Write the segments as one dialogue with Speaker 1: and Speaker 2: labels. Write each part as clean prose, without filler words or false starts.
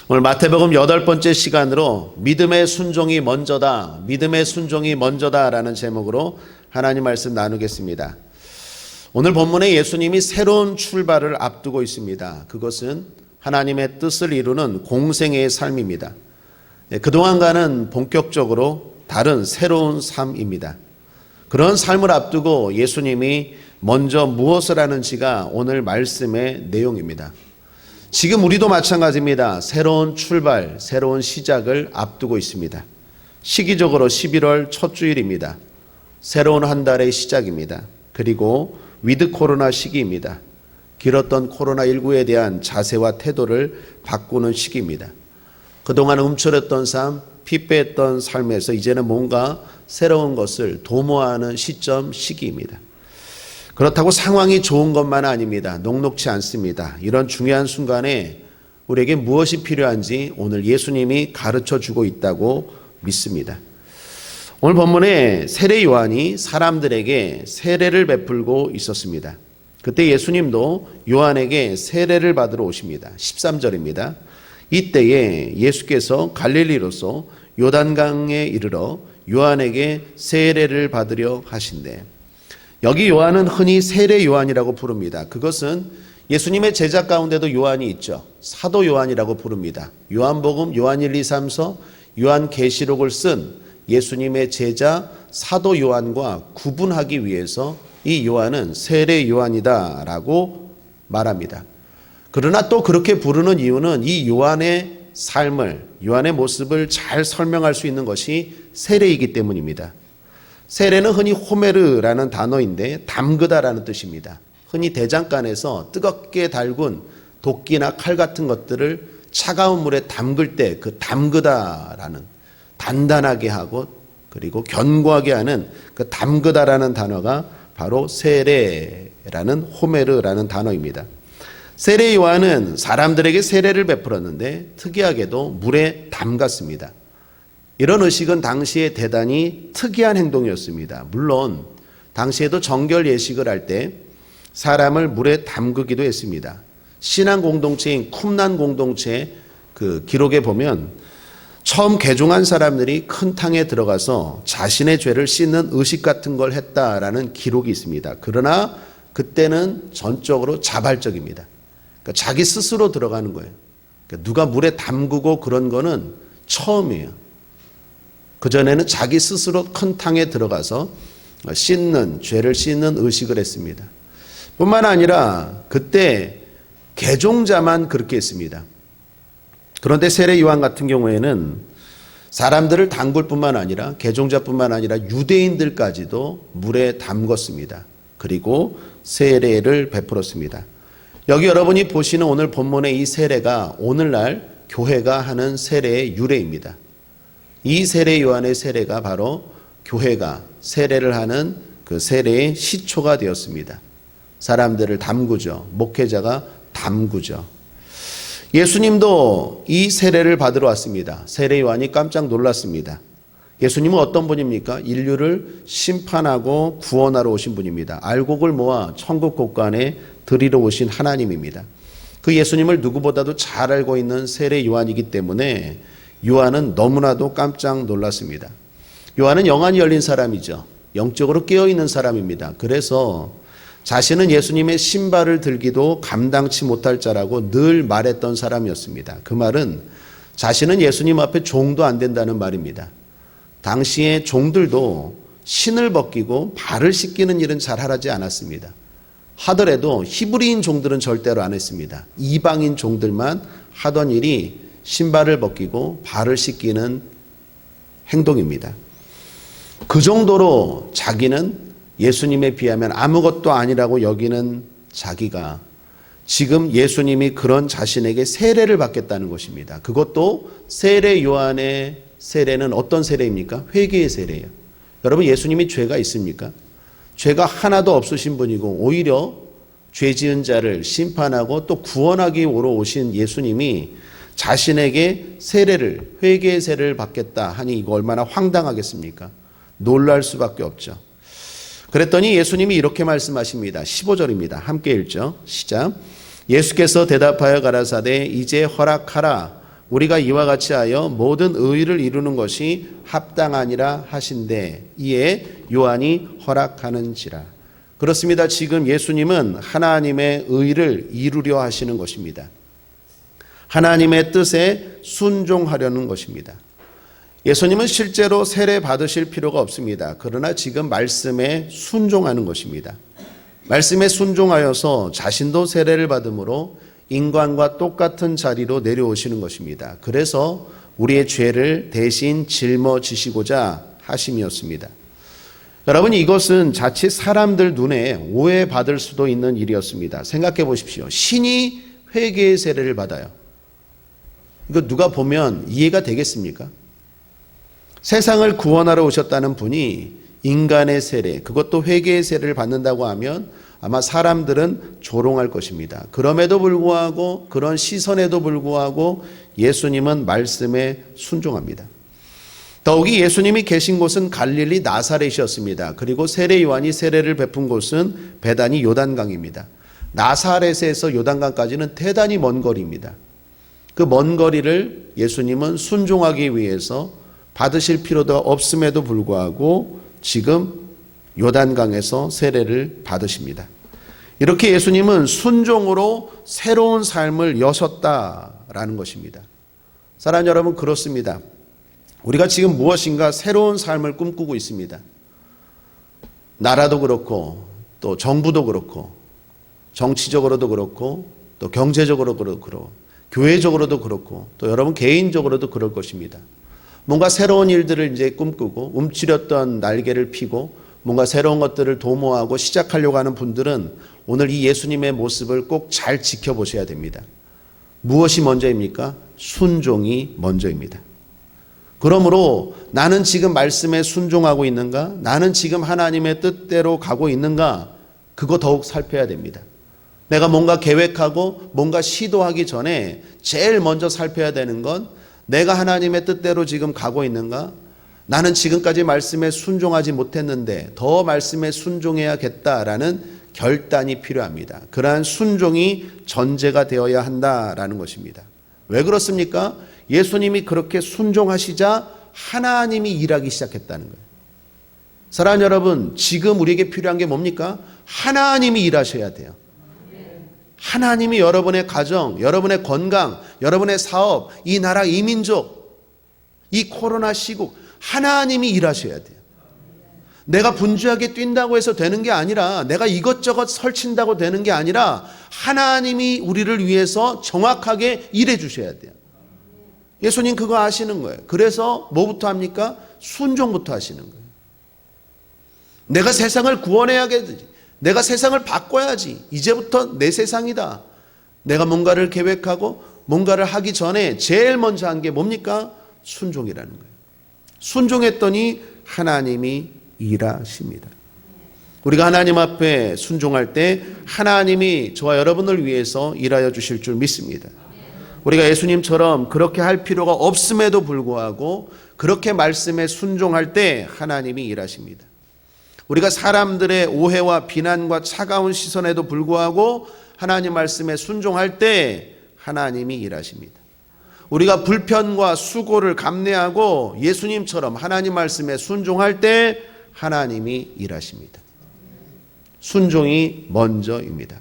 Speaker 1: 오늘 마태복음 8번째 시간으로 믿음의 순종이 먼저다, 믿음의 순종이 먼저다라는 제목으로 하나님 말씀 나누겠습니다. 오늘 본문에 예수님이 새로운 출발을 앞두고 있습니다. 그것은 하나님의 뜻을 이루는 공생애의 삶입니다. 그동안과는 본격적으로 다른 새로운 삶입니다. 그런 삶을 앞두고 예수님이 먼저 무엇을 하는지가 오늘 말씀의 내용입니다. 지금 우리도 마찬가지입니다. 새로운 출발, 새로운 시작을 앞두고 있습니다. 시기적으로 11월 첫 주일입니다. 새로운 한 달의 시작입니다. 그리고 위드 코로나 시기입니다. 길었던 코로나19에 대한 자세와 태도를 바꾸는 시기입니다. 그동안 움츠렸던 삶, 피폐했던 삶에서 이제는 뭔가 새로운 것을 도모하는 시점, 시기입니다. 그렇다고 상황이 좋은 것만 아닙니다. 녹록지 않습니다. 이런 중요한 순간에 우리에게 무엇이 필요한지 오늘 예수님이 가르쳐 주고 있다고 믿습니다. 오늘 본문에 세례 요한이 사람들에게 세례를 베풀고 있었습니다. 그때 예수님도 요한에게 세례를 받으러 오십니다. 13절입니다. 이때에 예수께서 갈릴리로서 요단강에 이르러 요한에게 세례를 받으려 하신대. 여기 요한은 흔히 세례 요한이라고 부릅니다. 그것은 예수님의 제자 가운데도 요한이 있죠. 사도 요한이라고 부릅니다. 요한복음, 요한 1, 2, 3서, 요한계시록을 쓴 예수님의 제자 사도 요한과 구분하기 위해서 이 요한은 세례 요한이다라고 말합니다. 그러나 또 그렇게 부르는 이유는 이 요한의 삶을, 요한의 모습을 잘 설명할 수 있는 것이 세례이기 때문입니다. 세례는 흔히 호메르라는 단어인데 담그다라는 뜻입니다. 흔히 대장간에서 뜨겁게 달군 도끼나 칼 같은 것들을 차가운 물에 담글 때 그 담그다라는, 단단하게 하고 그리고 견고하게 하는 그 담그다라는 단어가 바로 세례라는 호메르라는 단어입니다. 세례 요한은 사람들에게 세례를 베풀었는데 특이하게도 물에 담갔습니다. 이런 의식은 당시에 대단히 특이한 행동이었습니다. 물론 당시에도 정결 예식을 할 때 사람을 물에 담그기도 했습니다. 신앙 공동체인 쿰난 공동체 그 기록에 보면 처음 개종한 사람들이 큰 탕에 들어가서 자신의 죄를 씻는 의식 같은 걸 했다라는 기록이 있습니다. 그러나 그때는 전적으로 자발적입니다. 그러니까 자기 스스로 들어가는 거예요. 그러니까 누가 물에 담그고 그런 거는 처음이에요. 그전에는 자기 스스로 큰 탕에 들어가서 죄를 씻는 의식을 했습니다. 뿐만 아니라 그때 개종자만 그렇게 했습니다. 그런데 세례 요한 같은 경우에는 사람들을 담글 뿐만 아니라 개종자뿐만 아니라 유대인들까지도 물에 담궜습니다. 그리고 세례를 베풀었습니다. 여기 여러분이 보시는 오늘 본문의 이 세례가 오늘날 교회가 하는 세례의 유래입니다. 이 세례 요한의 세례가 바로 교회가 세례를 하는 그 세례의 시초가 되었습니다. 사람들을 담그죠. 목회자가 담그죠. 예수님도 이 세례를 받으러 왔습니다. 세례 요한이 깜짝 놀랐습니다. 예수님은 어떤 분입니까? 인류를 심판하고 구원하러 오신 분입니다. 알곡을 모아 천국 곳간에 드리러 오신 하나님입니다. 그 예수님을 누구보다도 잘 알고 있는 세례 요한이기 때문에 요한은 너무나도 깜짝 놀랐습니다. 요한은 영안이 열린 사람이죠. 영적으로 깨어있는 사람입니다. 그래서 자신은 예수님의 신발을 들기도 감당치 못할 자라고 늘 말했던 사람이었습니다. 그 말은 자신은 예수님 앞에 종도 안 된다는 말입니다. 당시의 종들도 신을 벗기고 발을 씻기는 일은 잘 하지 않았습니다. 하더라도 히브리인 종들은 절대로 안 했습니다. 이방인 종들만 하던 일이 신발을 벗기고 발을 씻기는 행동입니다. 그 정도로 자기는 예수님에 비하면 아무것도 아니라고 여기는 자기가 지금 예수님이 그런 자신에게 세례를 받겠다는 것입니다. 그것도 세례 요한의 세례는 어떤 세례입니까? 회개의 세례예요. 여러분, 예수님이 죄가 있습니까? 죄가 하나도 없으신 분이고 오히려 죄 지은 자를 심판하고 또 구원하기 위로 오신 예수님이 자신에게 세례를, 회개의 세례를 받겠다 하니 이거 얼마나 황당하겠습니까? 놀랄 수밖에 없죠. 그랬더니 예수님이 이렇게 말씀하십니다. 15절입니다. 함께 읽죠. 시작. 예수께서 대답하여 가라사대 이제 허락하라. 우리가 이와 같이 하여 모든 의를 이루는 것이 합당하니라 하신대 이에 요한이 허락하는지라. 그렇습니다. 지금 예수님은 하나님의 의를 이루려 하시는 것입니다. 하나님의 뜻에 순종하려는 것입니다. 예수님은 실제로 세례 받으실 필요가 없습니다. 그러나 지금 말씀에 순종하는 것입니다. 말씀에 순종하여서 자신도 세례를 받음으로 인간과 똑같은 자리로 내려오시는 것입니다. 그래서 우리의 죄를 대신 짊어지시고자 하심이었습니다. 여러분, 이것은 자칫 사람들 눈에 오해받을 수도 있는 일이었습니다. 생각해 보십시오. 신이 회개의 세례를 받아요. 이거 누가 보면 이해가 되겠습니까? 세상을 구원하러 오셨다는 분이 인간의 세례, 그것도 회개의 세례를 받는다고 하면 아마 사람들은 조롱할 것입니다. 그럼에도 불구하고, 그런 시선에도 불구하고 예수님은 말씀에 순종합니다. 더욱이 예수님이 계신 곳은 갈릴리 나사렛이었습니다. 그리고 세례 요한이 세례를 베푼 곳은 베다니 요단강입니다. 나사렛에서 요단강까지는 대단히 먼 거리입니다. 그 먼 거리를 예수님은 순종하기 위해서 받으실 필요도 없음에도 불구하고 지금 요단강에서 세례를 받으십니다. 이렇게 예수님은 순종으로 새로운 삶을 여셨다라는 것입니다. 사랑하는 여러분, 그렇습니다. 우리가 지금 무엇인가 새로운 삶을 꿈꾸고 있습니다. 나라도 그렇고 또 정부도 그렇고 정치적으로도 그렇고 또 경제적으로도 그렇고 교회적으로도 그렇고 또 여러분 개인적으로도 그럴 것입니다. 뭔가 새로운 일들을 이제 꿈꾸고 움츠렸던 날개를 펴고 뭔가 새로운 것들을 도모하고 시작하려고 하는 분들은 오늘 이 예수님의 모습을 꼭 잘 지켜보셔야 됩니다. 무엇이 먼저입니까? 순종이 먼저입니다. 그러므로 나는 지금 말씀에 순종하고 있는가? 나는 지금 하나님의 뜻대로 가고 있는가? 그거 더욱 살펴야 됩니다. 내가 뭔가 계획하고 뭔가 시도하기 전에 제일 먼저 살펴야 되는 건 내가 하나님의 뜻대로 지금 가고 있는가? 나는 지금까지 말씀에 순종하지 못했는데 더 말씀에 순종해야겠다라는 결단이 필요합니다. 그러한 순종이 전제가 되어야 한다라는 것입니다. 왜 그렇습니까? 예수님이 그렇게 순종하시자 하나님이 일하기 시작했다는 거예요. 사랑하는 여러분, 지금 우리에게 필요한 게 뭡니까? 하나님이 일하셔야 돼요. 하나님이 여러분의 가정, 여러분의 건강, 여러분의 사업, 이 나라, 이 민족, 이 코로나 시국, 하나님이 일하셔야 돼요. 내가 분주하게 뛴다고 해서 되는 게 아니라, 내가 이것저것 설친다고 되는 게 아니라 하나님이 우리를 위해서 정확하게 일해 주셔야 돼요. 예수님 그거 아시는 거예요. 그래서 뭐부터 합니까? 순종부터 하시는 거예요. 내가 세상을 구원해야겠지. 내가 세상을 바꿔야지. 이제부터 내 세상이다. 내가 뭔가를 계획하고 뭔가를 하기 전에 제일 먼저 한 게 뭡니까? 순종이라는 거예요. 순종했더니 하나님이 일하십니다. 우리가 하나님 앞에 순종할 때 하나님이 저와 여러분을 위해서 일하여 주실 줄 믿습니다. 우리가 예수님처럼 그렇게 할 필요가 없음에도 불구하고 그렇게 말씀에 순종할 때 하나님이 일하십니다. 우리가 사람들의 오해와 비난과 차가운 시선에도 불구하고 하나님 말씀에 순종할 때 하나님이 일하십니다. 우리가 불편과 수고를 감내하고 예수님처럼 하나님 말씀에 순종할 때 하나님이 일하십니다. 순종이 먼저입니다.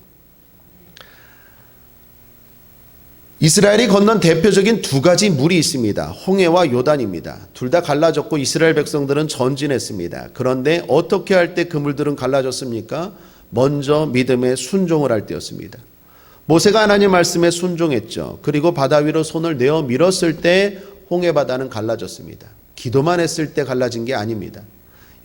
Speaker 1: 이스라엘이 건넌 대표적인 두 가지 물이 있습니다. 홍해와 요단입니다. 둘 다 갈라졌고 이스라엘 백성들은 전진했습니다. 그런데 어떻게 할 때 그 물들은 갈라졌습니까? 먼저 믿음에 순종을 할 때였습니다. 모세가 하나님 말씀에 순종했죠. 그리고 바다 위로 손을 내어 밀었을 때 홍해 바다는 갈라졌습니다. 기도만 했을 때 갈라진 게 아닙니다.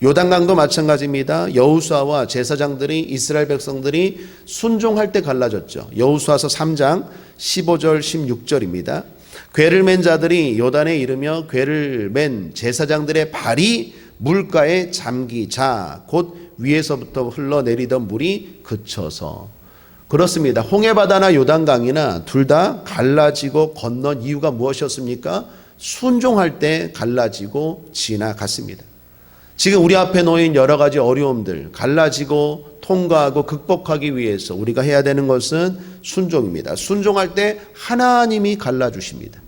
Speaker 1: 요단강도 마찬가지입니다. 여호수아와 제사장들이 이스라엘 백성들이 순종할 때 갈라졌죠. 여호수아서 3장 15절 16절입니다. 궤를 맨 자들이 요단에 이르며 궤를 맨 제사장들의 발이 물가에 잠기자 곧 위에서부터 흘러내리던 물이 그쳐서. 그렇습니다. 홍해바다나 요단강이나 둘 다 갈라지고 건넌 이유가 무엇이었습니까? 순종할 때 갈라지고 지나갔습니다. 지금 우리 앞에 놓인 여러 가지 어려움들 갈라지고 통과하고 극복하기 위해서 우리가 해야 되는 것은 순종입니다. 순종할 때 하나님이 갈라주십니다.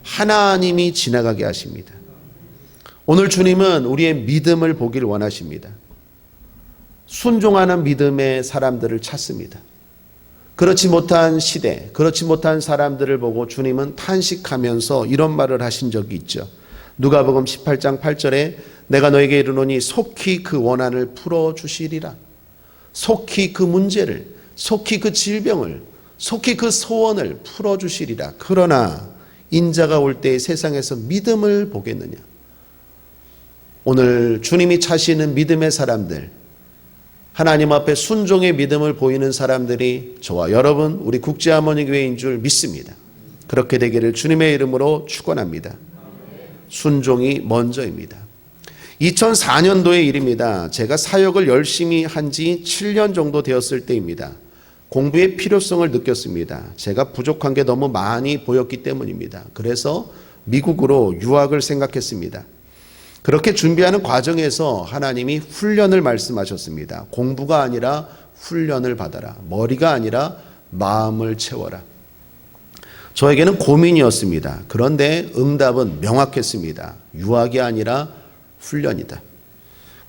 Speaker 1: 하나님이 지나가게 하십니다. 오늘 주님은 우리의 믿음을 보길 원하십니다. 순종하는 믿음의 사람들을 찾습니다. 그렇지 못한 시대, 그렇지 못한 사람들을 보고 주님은 탄식하면서 이런 말을 하신 적이 있죠. 누가복음 18장 8절에 내가 너에게 이르노니 속히 그 원한을 풀어주시리라. 속히 그 문제를, 속히 그 질병을, 속히 그 소원을 풀어주시리라. 그러나 인자가 올 때 세상에서 믿음을 보겠느냐. 오늘 주님이 차시는 믿음의 사람들, 하나님 앞에 순종의 믿음을 보이는 사람들이 저와 여러분, 우리 국제하모니교회인 줄 믿습니다. 그렇게 되기를 주님의 이름으로 축원합니다. 순종이 먼저입니다. 2004년도의 일입니다. 제가 사역을 열심히 한 지 7년 정도 되었을 때입니다. 공부의 필요성을 느꼈습니다. 제가 부족한 게 너무 많이 보였기 때문입니다. 그래서 미국으로 유학을 생각했습니다. 그렇게 준비하는 과정에서 하나님이 훈련을 말씀하셨습니다. 공부가 아니라 훈련을 받아라. 머리가 아니라 마음을 채워라. 저에게는 고민이었습니다. 그런데 응답은 명확했습니다. 유학이 아니라 훈련이다.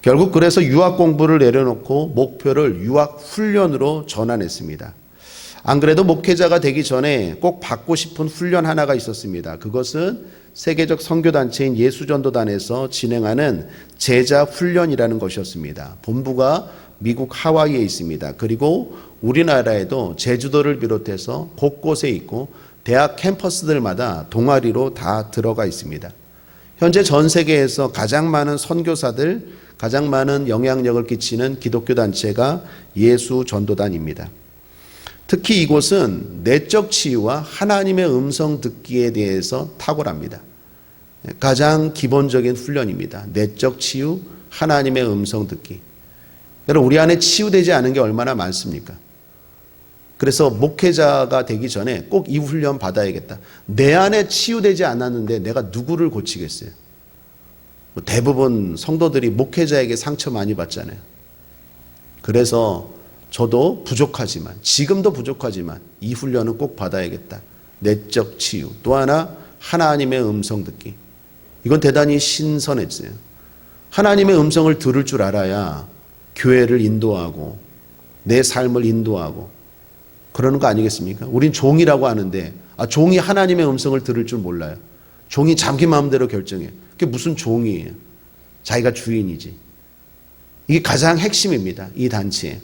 Speaker 1: 결국 그래서 유학 공부를 내려놓고 목표를 유학 훈련으로 전환했습니다. 안 그래도 목회자가 되기 전에 꼭 받고 싶은 훈련 하나가 있었습니다. 그것은 세계적 선교단체인 예수전도단에서 진행하는 제자 훈련이라는 것이었습니다. 본부가 미국 하와이에 있습니다. 그리고 우리나라에도 제주도를 비롯해서 곳곳에 있고 대학 캠퍼스들마다 동아리로 다 들어가 있습니다. 현재 전 세계에서 가장 많은 선교사들, 가장 많은 영향력을 끼치는 기독교 단체가 예수전도단입니다. 특히 이곳은 내적 치유와 하나님의 음성 듣기에 대해서 탁월합니다. 가장 기본적인 훈련입니다. 내적 치유, 하나님의 음성 듣기. 여러분, 우리 안에 치유되지 않은 게 얼마나 많습니까? 그래서 목회자가 되기 전에 꼭 이 훈련 받아야겠다. 내 안에 치유되지 않았는데 내가 누구를 고치겠어요? 대부분 성도들이 목회자에게 상처 많이 받잖아요. 그래서 저도 부족하지만, 지금도 부족하지만 이 훈련은 꼭 받아야겠다. 내적 치유. 또 하나, 하나님의 음성 듣기. 이건 대단히 신선했어요. 하나님의 음성을 들을 줄 알아야 교회를 인도하고 내 삶을 인도하고 그러는 거 아니겠습니까? 우린 종이라고 하는데 종이 하나님의 음성을 들을 줄 몰라요. 종이 자기 마음대로 결정해요. 그게 무슨 종이에요? 자기가 주인이지. 이게 가장 핵심입니다. 이 단체에.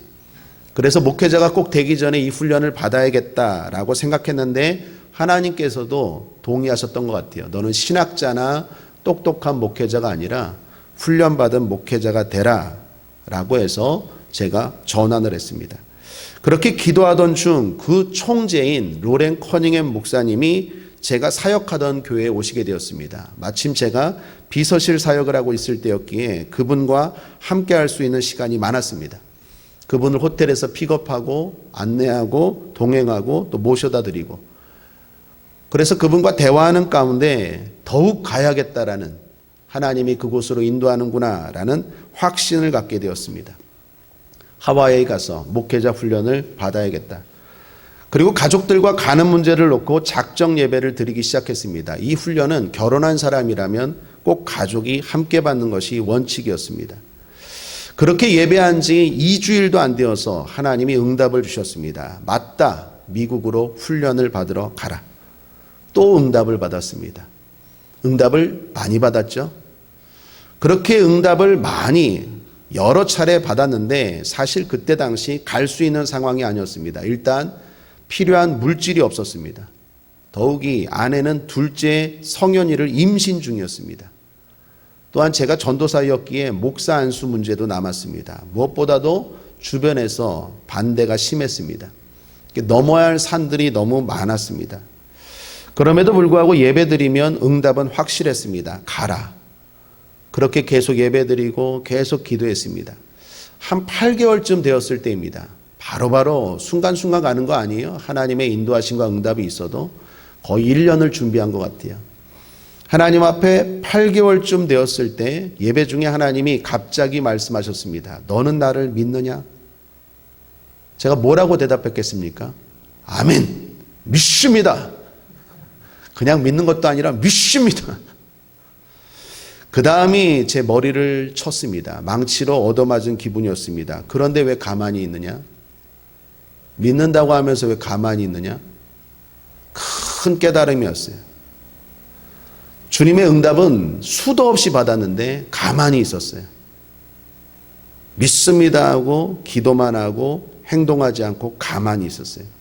Speaker 1: 그래서 목회자가 꼭 되기 전에 이 훈련을 받아야겠다라고 생각했는데 하나님께서도 동의하셨던 것 같아요. 너는 신학자나 똑똑한 목회자가 아니라 훈련받은 목회자가 되라 라고 해서 제가 전환을 했습니다. 그렇게 기도하던 중 그 총재인 로렌 커닝햄 목사님이 제가 사역하던 교회에 오시게 되었습니다. 마침 제가 비서실 사역을 하고 있을 때였기에 그분과 함께 할 수 있는 시간이 많았습니다. 그분을 호텔에서 픽업하고 안내하고 동행하고 또 모셔다 드리고, 그래서 그분과 대화하는 가운데 더욱 가야겠다라는, 하나님이 그곳으로 인도하는구나 라는 확신을 갖게 되었습니다. 하와이에 가서 목회자 훈련을 받아야겠다. 그리고 가족들과 가는 문제를 놓고 작정 예배를 드리기 시작했습니다. 이 훈련은 결혼한 사람이라면 꼭 가족이 함께 받는 것이 원칙이었습니다. 그렇게 예배한 지 2주일도 안 되어서 하나님이 응답을 주셨습니다. 맞다, 미국으로 훈련을 받으러 가라. 또 응답을 받았습니다. 응답을 많이 받았죠. 그렇게 응답을 많이 여러 차례 받았는데 사실 그때 당시 갈 수 있는 상황이 아니었습니다. 일단 필요한 물질이 없었습니다. 더욱이 아내는 둘째 성현이를 임신 중이었습니다. 또한 제가 전도사였기에 목사 안수 문제도 남았습니다. 무엇보다도 주변에서 반대가 심했습니다. 넘어야 할 산들이 너무 많았습니다. 그럼에도 불구하고 예배드리면 응답은 확실했습니다. 가라. 그렇게 계속 예배드리고 계속 기도했습니다. 한 8개월쯤 되었을 때입니다. 바로바로 순간순간 가는 거 아니에요. 하나님의 인도하심과 응답이 있어도 거의 1년을 준비한 것 같아요. 하나님 앞에 8개월쯤 되었을 때 예배 중에 하나님이 갑자기 말씀하셨습니다. 너는 나를 믿느냐? 제가 뭐라고 대답했겠습니까? 아멘, 믿습니다. 그냥 믿는 것도 아니라 믿습니다. 그 다음이 제 머리를 쳤습니다. 망치로 얻어맞은 기분이었습니다. 그런데 왜 가만히 있느냐? 믿는다고 하면서 왜 가만히 있느냐? 큰 깨달음이었어요. 주님의 응답은 수도 없이 받았는데 가만히 있었어요. 믿습니다 하고 기도만 하고 행동하지 않고 가만히 있었어요.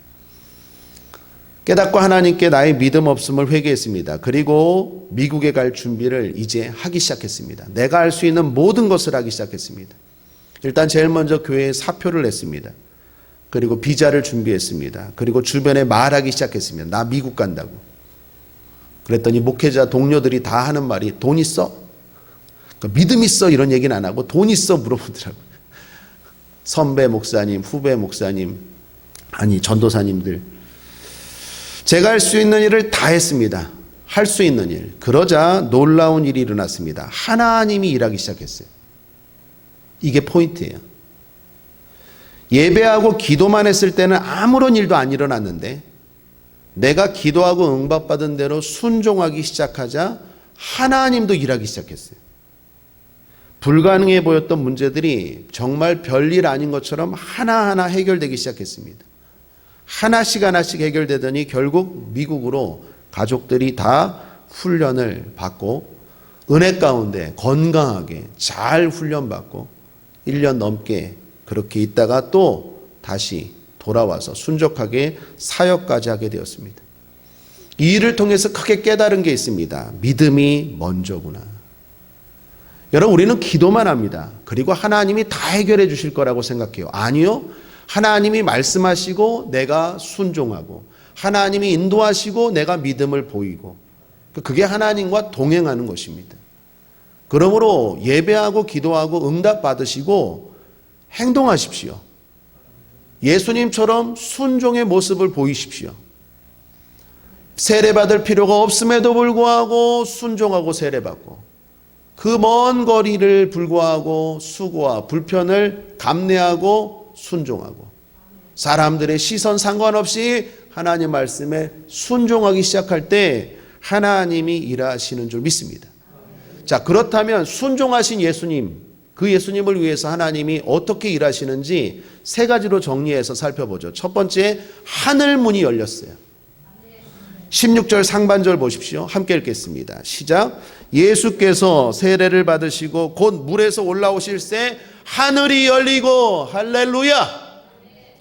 Speaker 1: 깨닫고 하나님께 나의 믿음 없음을 회개했습니다. 그리고 미국에 갈 준비를 이제 하기 시작했습니다. 내가 할 수 있는 모든 것을 하기 시작했습니다. 일단 제일 먼저 교회에 사표를 냈습니다. 그리고 비자를 준비했습니다. 그리고 주변에 말하기 시작했습니다. 나 미국 간다고. 그랬더니 목회자 동료들이 다 하는 말이 돈 있어? 그러니까 믿음 있어? 이런 얘기는 안 하고 돈 있어? 물어보더라고요. 선배 목사님, 후배 목사님, 아니 전도사님들. 제가 할 수 있는 일을 다 했습니다. 할 수 있는 일. 그러자 놀라운 일이 일어났습니다. 하나님이 일하기 시작했어요. 이게 포인트예요. 예배하고 기도만 했을 때는 아무런 일도 안 일어났는데 내가 기도하고 응답받은 대로 순종하기 시작하자 하나님도 일하기 시작했어요. 불가능해 보였던 문제들이 정말 별일 아닌 것처럼 하나하나 해결되기 시작했습니다. 하나씩 해결되더니 결국 미국으로 가족들이 다 훈련을 받고 은혜 가운데 건강하게 잘 훈련받고 1년 넘게 그렇게 있다가 또 다시 돌아와서 순적하게 사역까지 하게 되었습니다. 이 일을 통해서 크게 깨달은 게 있습니다. 믿음이 먼저구나. 여러분, 우리는 기도만 합니다. 그리고 하나님이 다 해결해 주실 거라고 생각해요. 아니요. 하나님이 말씀하시고 내가 순종하고 하나님이 인도하시고 내가 믿음을 보이고 그게 하나님과 동행하는 것입니다. 그러므로 예배하고 기도하고 응답 받으시고 행동하십시오. 예수님처럼 순종의 모습을 보이십시오. 세례받을 필요가 없음에도 불구하고 순종하고 세례받고 그 먼 거리를 불구하고 수고와 불편을 감내하고 순종하고 사람들의 시선 상관없이 하나님 말씀에 순종하기 시작할 때 하나님이 일하시는 줄 믿습니다. 자, 그렇다면 순종하신 예수님, 그 예수님을 위해서 하나님이 어떻게 일하시는지 세 가지로 정리해서 살펴보죠. 첫 번째, 하늘 문이 열렸어요. 16절 상반절 보십시오. 함께 읽겠습니다. 시작. 예수께서 세례를 받으시고 곧 물에서 올라오실 새 하늘이 열리고 할렐루야.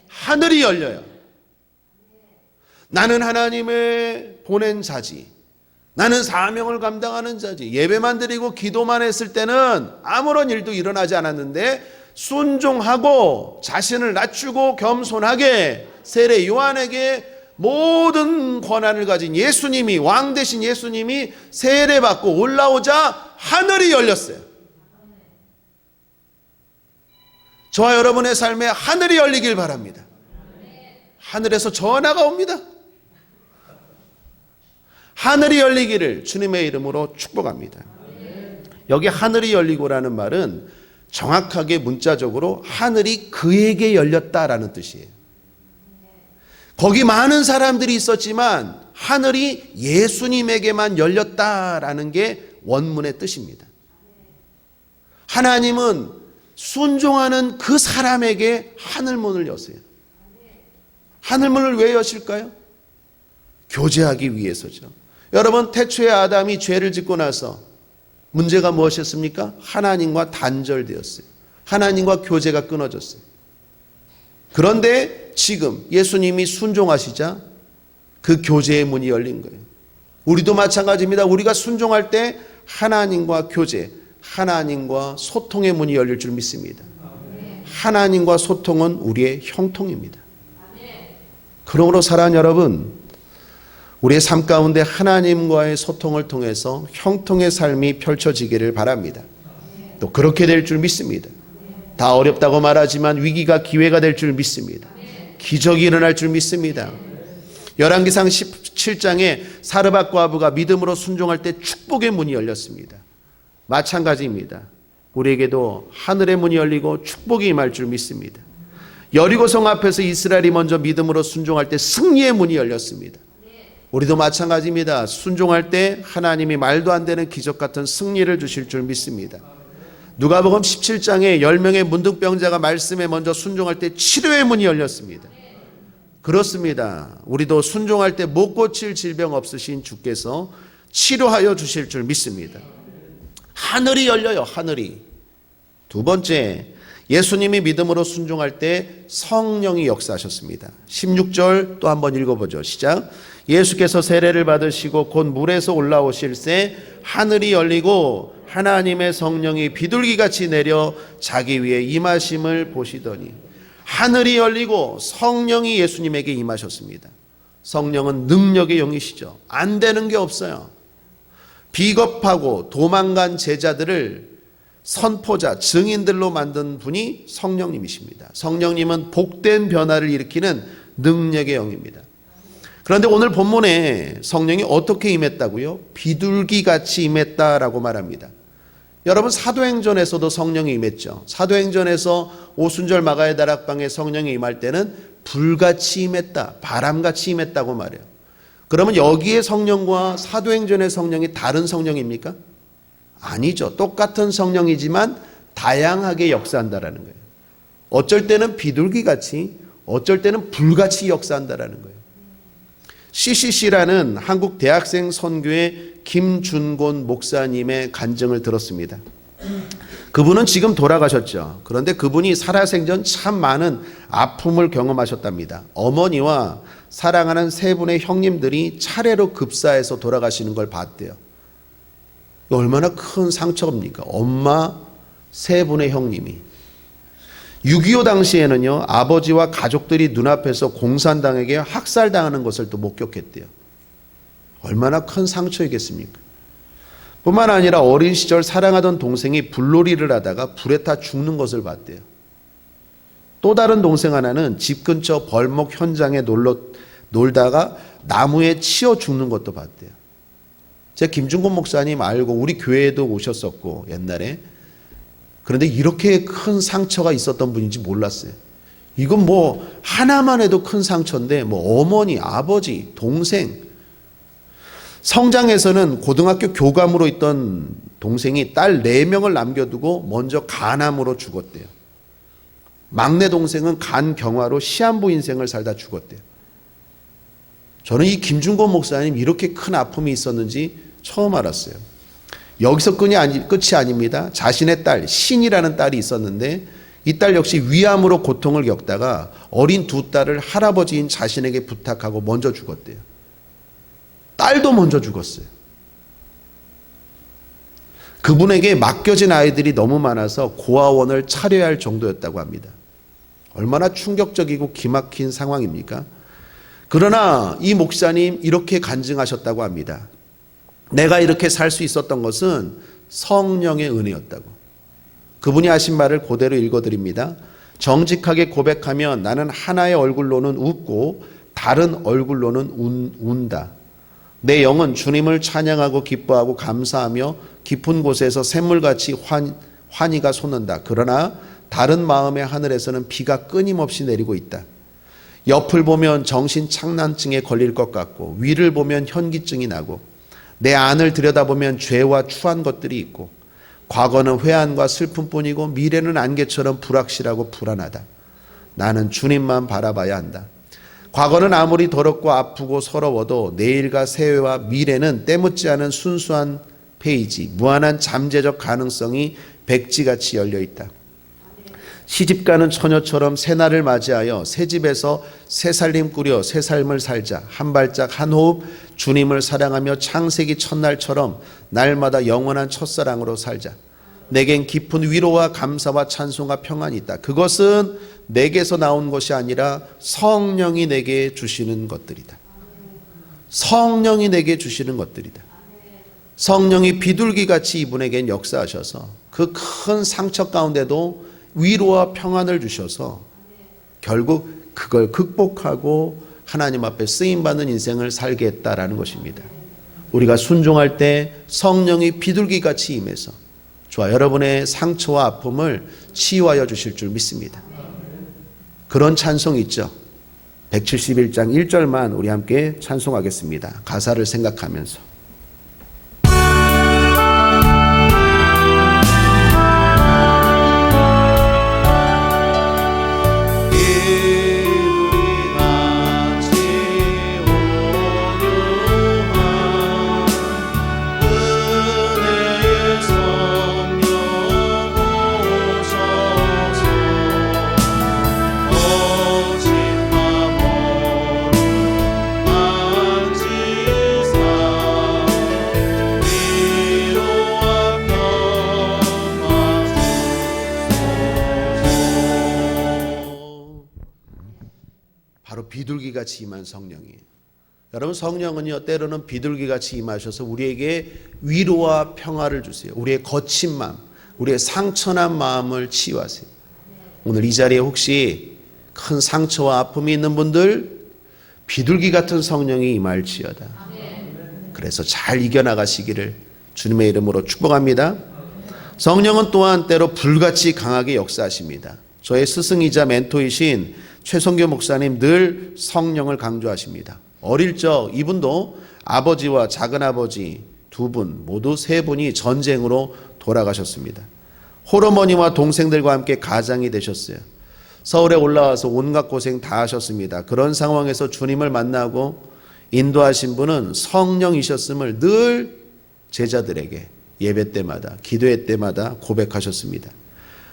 Speaker 1: 하늘이 열려요. 나는 하나님의 보낸 자지. 나는 사명을 감당하는 자지. 예배만 드리고 기도만 했을 때는 아무런 일도 일어나지 않았는데 순종하고 자신을 낮추고 겸손하게 세례 요한에게 모든 권한을 가진 예수님이, 왕 대신 예수님이 세례받고 올라오자 하늘이 열렸어요. 저와 여러분의 삶에 하늘이 열리길 바랍니다. 하늘에서 전화가 옵니다. 하늘이 열리기를 주님의 이름으로 축복합니다. 여기 하늘이 열리고라는 말은 정확하게 문자적으로 하늘이 그에게 열렸다라는 뜻이에요. 거기 많은 사람들이 있었지만 하늘이 예수님에게만 열렸다라는 게 원문의 뜻입니다. 하나님은 순종하는 그 사람에게 하늘문을 여세요. 하늘문을 왜 여실까요? 교제하기 위해서죠. 여러분, 태초에 아담이 죄를 짓고 나서 문제가 무엇이었습니까? 하나님과 단절되었어요. 하나님과 교제가 끊어졌어요. 그런데 지금 예수님이 순종하시자 그 교제의 문이 열린 거예요. 우리도 마찬가지입니다. 우리가 순종할 때 하나님과 교제, 하나님과 소통의 문이 열릴 줄 믿습니다. 하나님과 소통은 우리의 형통입니다. 그러므로 사랑하는 여러분, 우리의 삶 가운데 하나님과의 소통을 통해서 형통의 삶이 펼쳐지기를 바랍니다. 또 그렇게 될 줄 믿습니다. 다 어렵다고 말하지만 위기가 기회가 될 줄 믿습니다. 기적이 일어날 줄 믿습니다. 열왕기상 17장에 사르밧 과부가 믿음으로 순종할 때 축복의 문이 열렸습니다. 마찬가지입니다. 우리에게도 하늘의 문이 열리고 축복이 임할 줄 믿습니다. 여리고성 앞에서 이스라엘이 먼저 믿음으로 순종할 때 승리의 문이 열렸습니다. 우리도 마찬가지입니다. 순종할 때 하나님이 말도 안 되는 기적 같은 승리를 주실 줄 믿습니다. 누가복음 17장에 10명의 문둥병자가 말씀에 먼저 순종할 때 치료의 문이 열렸습니다. 그렇습니다. 우리도 순종할 때 못 고칠 질병 없으신 주께서 치료하여 주실 줄 믿습니다. 하늘이 열려요. 하늘이. 두 번째, 예수님이 믿음으로 순종할 때 성령이 역사하셨습니다. 16절 또 한번 읽어보죠. 시작. 예수께서 세례를 받으시고 곧 물에서 올라오실새 하늘이 열리고 하나님의 성령이 비둘기같이 내려 자기 위에 임하심을 보시더니, 하늘이 열리고 성령이 예수님에게 임하셨습니다. 성령은 능력의 영이시죠. 안 되는 게 없어요. 비겁하고 도망간 제자들을 선포자, 증인들로 만든 분이 성령님이십니다. 성령님은 복된 변화를 일으키는 능력의 영입니다. 그런데 오늘 본문에 성령이 어떻게 임했다고요? 비둘기같이 임했다라고 말합니다. 여러분, 사도행전에서도 성령이 임했죠. 사도행전에서 오순절 마가의 다락방에 성령이 임할 때는 불같이 임했다, 바람같이 임했다고 말해요. 그러면 여기에 성령과 사도행전의 성령이 다른 성령입니까? 아니죠. 똑같은 성령이지만 다양하게 역사한다라는 거예요. 어쩔 때는 비둘기같이, 어쩔 때는 불같이 역사한다라는 거예요. CCC라는 한국 대학생 선교회 김준곤 목사님의 간증을 들었습니다. 그분은 지금 돌아가셨죠. 그런데 그분이 살아생전 참 많은 아픔을 경험하셨답니다. 어머니와 사랑하는 세 분의 형님들이 차례로 급사해서 돌아가시는 걸 봤대요. 얼마나 큰 상처입니까? 엄마, 세 분의 형님이. 6.25 당시에는요, 아버지와 가족들이 눈앞에서 공산당에게 학살당하는 것을 또 목격했대요. 얼마나 큰 상처이겠습니까? 뿐만 아니라 어린 시절 사랑하던 동생이 불놀이를 하다가 불에 타 죽는 것을 봤대요. 또 다른 동생 하나는 집 근처 벌목 현장에 놀다가 나무에 치여 죽는 것도 봤대요. 제가 김준곤 목사님 알고 우리 교회에도 오셨었고 옛날에, 그런데 이렇게 큰 상처가 있었던 분인지 몰랐어요. 이건 뭐 하나만 해도 큰 상처인데 뭐 어머니, 아버지, 동생. 성장에서는 고등학교 교감으로 있던 동생이 딸 4명을 남겨두고 먼저 간암으로 죽었대요. 막내 동생은 간경화로 시한부 인생을 살다 죽었대요. 저는 이 김준곤 목사님 이렇게 큰 아픔이 있었는지 처음 알았어요. 여기서 끝이 아닙니다. 자신의 딸, 신이라는 딸이 있었는데 이 딸 역시 위암으로 고통을 겪다가 어린 두 딸을 할아버지인 자신에게 부탁하고 먼저 죽었대요. 딸도 먼저 죽었어요. 그분에게 맡겨진 아이들이 너무 많아서 고아원을 차려야 할 정도였다고 합니다. 얼마나 충격적이고 기막힌 상황입니까? 그러나 이 목사님 이렇게 간증하셨다고 합니다. 내가 이렇게 살 수 있었던 것은 성령의 은혜였다고. 그분이 하신 말을 그대로 읽어드립니다. 정직하게 고백하면 나는 하나의 얼굴로는 웃고 다른 얼굴로는 운다. 내 영은 주님을 찬양하고 기뻐하고 감사하며 깊은 곳에서 샘물같이 환희가 솟는다. 그러나 다른 마음의 하늘에서는 비가 끊임없이 내리고 있다. 옆을 보면 정신착란증에 걸릴 것 같고 위를 보면 현기증이 나고 내 안을 들여다보면 죄와 추한 것들이 있고 과거는 회한과 슬픔뿐이고 미래는 안개처럼 불확실하고 불안하다. 나는 주님만 바라봐야 한다. 과거는 아무리 더럽고 아프고 서러워도 내일과 새해와 미래는 때묻지 않은 순수한 페이지, 무한한 잠재적 가능성이 백지같이 열려있다. 시집가는 처녀처럼 새날을 맞이하여 새집에서 새살림 꾸려 새삶을 살자. 한 발짝 한 호흡 주님을 사랑하며 창세기 첫날처럼 날마다 영원한 첫사랑으로 살자. 내겐 깊은 위로와 감사와 찬송과 평안이 있다. 그것은 내게서 나온 것이 아니라 성령이 내게 주시는 것들이다. 성령이 내게 주시는 것들이다. 성령이 비둘기같이 이분에겐 역사하셔서 그 큰 상처 가운데도 위로와 평안을 주셔서 결국 그걸 극복하고 하나님 앞에 쓰임받는 인생을 살게 했다라는 것입니다. 우리가 순종할 때 성령이 비둘기같이 임해서 저와 여러분의 상처와 아픔을 치유하여 주실 줄 믿습니다. 그런 찬송이 있죠. 171장 1절만 우리 함께 찬송하겠습니다. 가사를 생각하면서. 바로 비둘기같이 임한 성령이에요. 여러분, 성령은요 때로는 비둘기같이 임하셔서 우리에게 위로와 평화를 주세요. 우리의 거친 마음, 우리의 상처난 마음을 치유하세요. 오늘 이 자리에 혹시 큰 상처와 아픔이 있는 분들, 비둘기 같은 성령이 임할지어다. 그래서 잘 이겨나가시기를 주님의 이름으로 축복합니다. 성령은 또한 때로 불같이 강하게 역사하십니다. 저의 스승이자 멘토이신 최성교 목사님 늘 성령을 강조하십니다. 어릴 적 이분도 아버지와 작은아버지 두 분, 모두 세 분이 전쟁으로 돌아가셨습니다. 홀어머니와 동생들과 함께 가장이 되셨어요. 서울에 올라와서 온갖 고생 다 하셨습니다. 그런 상황에서 주님을 만나고 인도하신 분은 성령이셨음을 늘 제자들에게 예배 때마다, 기도회 때마다 고백하셨습니다.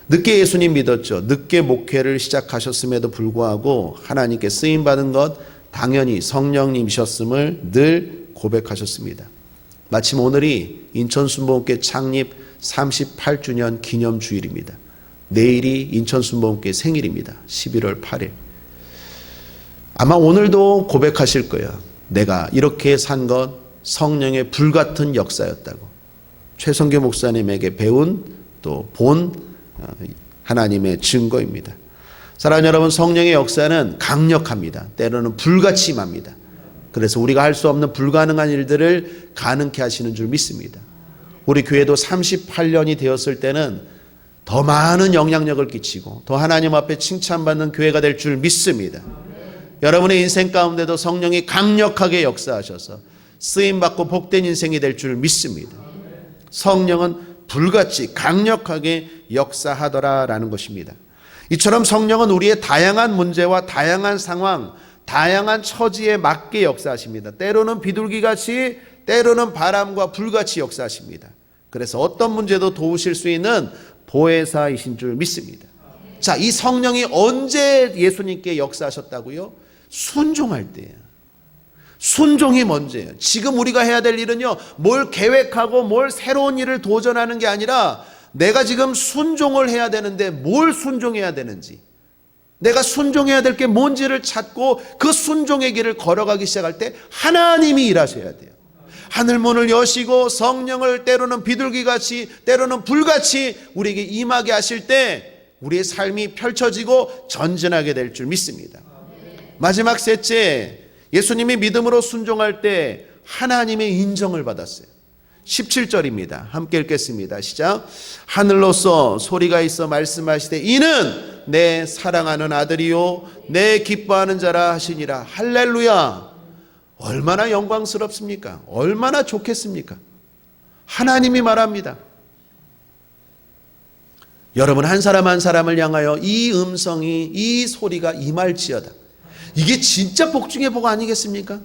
Speaker 1: 늦게 예수님 믿었죠. 늦게 목회를 시작하셨음에도 불구하고 하나님께 쓰임받은 것 당연히 성령님이셨음을 늘 고백하셨습니다. 마침 오늘이 인천순복음교회 창립 38주년 기념주일입니다. 내일이 인천순복음교회 생일입니다. 11월 8일. 아마 오늘도 고백하실 거예요. 내가 이렇게 산 것 성령의 불같은 역사였다고. 최성교 목사님에게 배운 또 본 하나님의 증거입니다. 사랑하는 여러분, 성령의 역사는 강력합니다. 때로는 불같이 임합니다. 그래서 우리가 할 수 없는 불가능한 일들을 가능케 하시는 줄 믿습니다. 우리 교회도 38년이 되었을 때는 더 많은 영향력을 끼치고 더 하나님 앞에 칭찬받는 교회가 될 줄 믿습니다. 여러분의 인생 가운데도 성령이 강력하게 역사하셔서 쓰임받고 복된 인생이 될 줄 믿습니다. 성령은 불같이 강력하게 역사하더라라는 것입니다. 이처럼 성령은 우리의 다양한 문제와 다양한 상황, 다양한 처지에 맞게 역사하십니다. 때로는 비둘기같이, 때로는 바람과 불같이 역사하십니다. 그래서 어떤 문제도 도우실 수 있는 보혜사이신 줄 믿습니다. 자, 이 성령이 언제 예수님께 역사하셨다고요? 순종할 때예요. 순종이 먼저예요. 지금 우리가 해야 될 일은요, 뭘 계획하고 뭘 새로운 일을 도전하는 게 아니라 내가 지금 순종을 해야 되는데 뭘 순종해야 되는지, 내가 순종해야 될 게 뭔지를 찾고 그 순종의 길을 걸어가기 시작할 때 하나님이 일하셔야 돼요. 하늘문을 여시고 성령을 때로는 비둘기같이 때로는 불같이 우리에게 임하게 하실 때 우리의 삶이 펼쳐지고 전진하게 될 줄 믿습니다. 마지막 셋째, 예수님이 믿음으로 순종할 때 하나님의 인정을 받았어요. 17절입니다. 함께 읽겠습니다. 시작. 하늘로서 소리가 있어 말씀하시되 이는 내 사랑하는 아들이요 내 기뻐하는 자라 하시니라. 할렐루야. 얼마나 영광스럽습니까? 얼마나 좋겠습니까? 하나님이 말합니다. 여러분, 한 사람 한 사람을 향하여 이 음성이, 이 소리가 임할지어다. 이게 진짜 복 중의 복 아니겠습니까?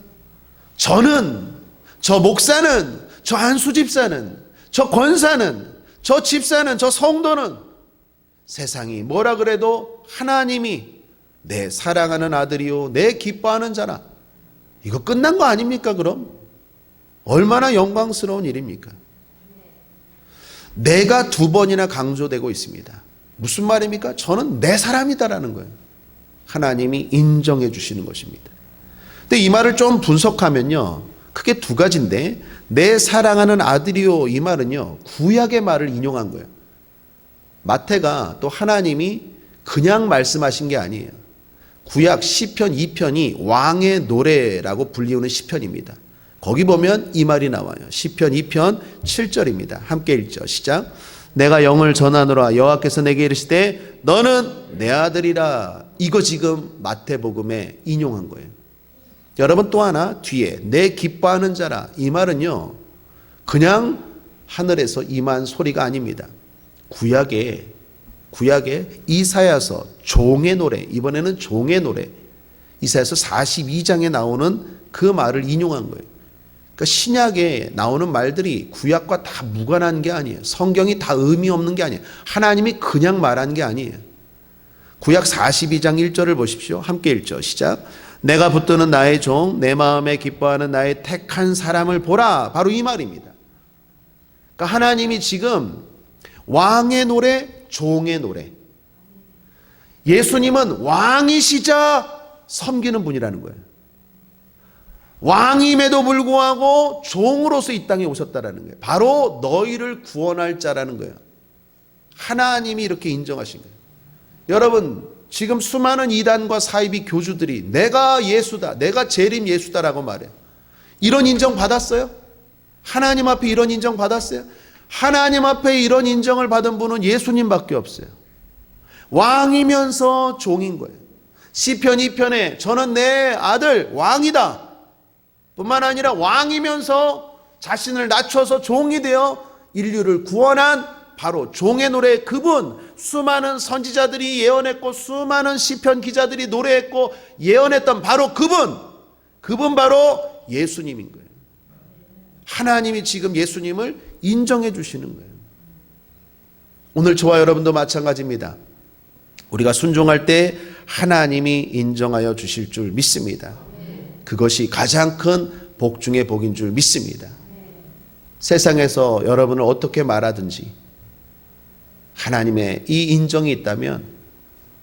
Speaker 1: 저는, 저 목사는, 저 한수 집사는, 저 권사는, 저 집사는, 저 성도는 세상이 뭐라 그래도 하나님이 내 사랑하는 아들이요 내 기뻐하는 자라. 이거 끝난 거 아닙니까? 그럼 얼마나 영광스러운 일입니까? 내가 두 번이나 강조되고 있습니다. 무슨 말입니까? 저는 내 사람이다라는 거예요. 하나님이 인정해 주시는 것입니다. 근데 이 말을 좀 분석하면요, 크게 두 가지인데, 내 사랑하는 아들이요, 이 말은요 구약의 말을 인용한 거예요. 마태가 또 하나님이 그냥 말씀하신 게 아니에요. 구약 시편 2편이 왕의 노래라고 불리우는 시편입니다. 거기 보면 이 말이 나와요. 시편 2편 7절입니다. 함께 읽죠. 시작. 내가 영을 전하노라. 여호와께서 내게 이르시되 너는 내 아들이라. 이거 지금 마태복음에 인용한 거예요. 여러분, 또 하나 뒤에 내 기뻐하는 자라. 이 말은요, 그냥 하늘에서 임한 소리가 아닙니다. 구약에 이사야서 종의 노래, 이번에는 종의 노래, 이사야서 42장에 나오는 그 말을 인용한 거예요. 그러니까 신약에 나오는 말들이 구약과 다 무관한 게 아니에요. 성경이 다 의미 없는 게 아니에요. 하나님이 그냥 말한 게 아니에요. 구약 42장 1절을 보십시오. 함께 읽죠. 시작. 내가 붙드는 나의 종, 내 마음에 기뻐하는 나의 택한 사람을 보라. 바로 이 말입니다. 그러니까 하나님이 지금 왕의 노래, 종의 노래. 예수님은 왕이시자 섬기는 분이라는 거예요. 왕임에도 불구하고 종으로서 이 땅에 오셨다라는 거예요. 바로 너희를 구원할 자라는 거예요. 하나님이 이렇게 인정하신 거예요. 여러분, 지금 수많은 이단과 사이비 교주들이 내가 예수다, 내가 재림 예수다라고 말해요. 이런 인정 받았어요? 하나님 앞에 이런 인정 받았어요? 하나님 앞에 이런 인정을 받은 분은 예수님밖에 없어요. 왕이면서 종인 거예요. 시편 2편에 저는 내 아들 왕이다 뿐만 아니라 왕이면서 자신을 낮춰서 종이 되어 인류를 구원한 바로 종의 노래, 그분. 수많은 선지자들이 예언했고 수많은 시편 기자들이 노래했고 예언했던 바로 그분 바로 예수님인 거예요. 하나님이 지금 예수님을 인정해 주시는 거예요. 오늘 저와 여러분도 마찬가지입니다. 우리가 순종할 때 하나님이 인정하여 주실 줄 믿습니다. 그것이 가장 큰 복 중의 복인 줄 믿습니다. 세상에서 여러분을 어떻게 말하든지 하나님의 이 인정이 있다면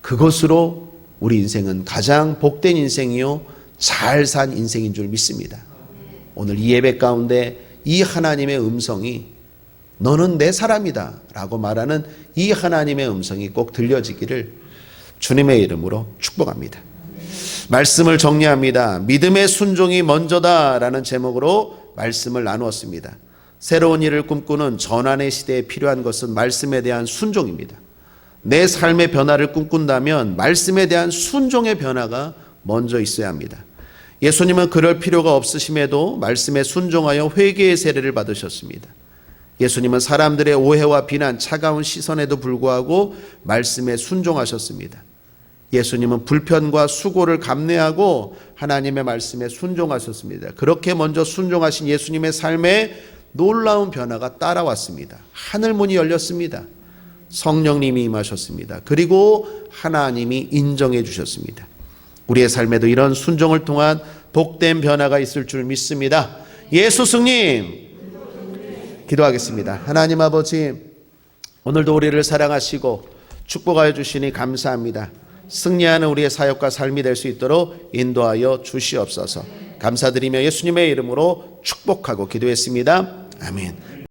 Speaker 1: 그것으로 우리 인생은 가장 복된 인생이요 잘 산 인생인 줄 믿습니다. 오늘 이 예배 가운데 이 하나님의 음성이 너는 내 사람이다 라고 말하는 이 하나님의 음성이 꼭 들려지기를 주님의 이름으로 축복합니다. 말씀을 정리합니다. 믿음의 순종이 먼저다 라는 제목으로 말씀을 나누었습니다. 새로운 일을 꿈꾸는 전환의 시대에 필요한 것은 말씀에 대한 순종입니다. 내 삶의 변화를 꿈꾼다면 말씀에 대한 순종의 변화가 먼저 있어야 합니다. 예수님은 그럴 필요가 없으심에도 말씀에 순종하여 회개의 세례를 받으셨습니다. 예수님은 사람들의 오해와 비난, 차가운 시선에도 불구하고 말씀에 순종하셨습니다. 예수님은 불편과 수고를 감내하고 하나님의 말씀에 순종하셨습니다. 그렇게 먼저 순종하신 예수님의 삶에 놀라운 변화가 따라왔습니다. 하늘문이 열렸습니다. 성령님이 임하셨습니다. 그리고 하나님이 인정해 주셨습니다. 우리의 삶에도 이런 순종을 통한 복된 변화가 있을 줄 믿습니다. 예수 승님, 기도하겠습니다. 하나님 아버지, 오늘도 우리를 사랑하시고 축복하여 주시니 감사합니다. 승리하는 우리의 사역과 삶이 될 수 있도록 인도하여 주시옵소서. 감사드리며 예수님의 이름으로 축복하고 기도했습니다. 아멘.